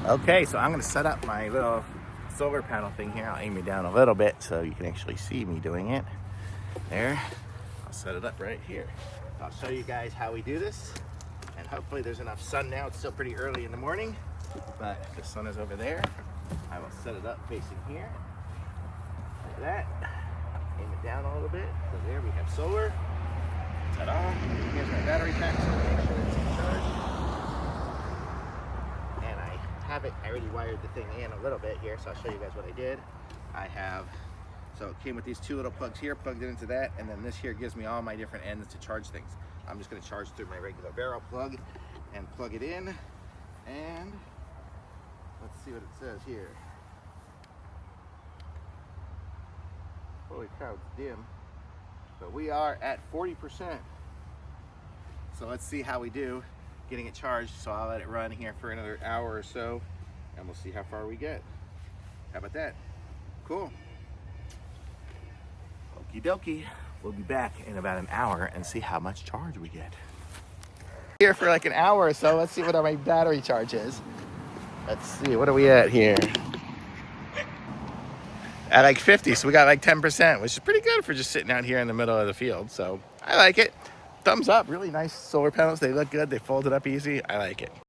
Okay, so I'm gonna set up my little solar panel thing here. I'll aim it down a little bit so you can actually see me doing it. There, I'll set it up right here. I'll show you guys how we do this. And hopefully there's enough sun now. It's still pretty early in the morning, but the sun is over there. I will set it up facing here, like that. Aim it down a little bit. So there we have solar. Ta-da! Here's my battery pack, so make sure it's in charge. And I have it, I already wired the thing in a little bit here, so I'll show you guys what I did. So it came with these two little plugs here, plugged it into that, and then this here gives me all my different ends to charge things. I'm just gonna charge through my regular barrel plug and plug it in, and let's see what it says here. Holy cow, it's dim. But we are at 40%. So let's see how we do getting it charged. So I'll let it run here for another hour or so, and we'll see how far we get. How about that? Cool. Okie dokie. We'll be back in about an hour and see how much charge we get. Here for like an hour or so. Let's see what my battery charge is. Let's see, what are we at here? At like 50, so we got like 10%, which is pretty good for just sitting out here in the middle of the field. So I like it. Thumbs up, really nice solar panels. They look good, they fold it up easy. I like it.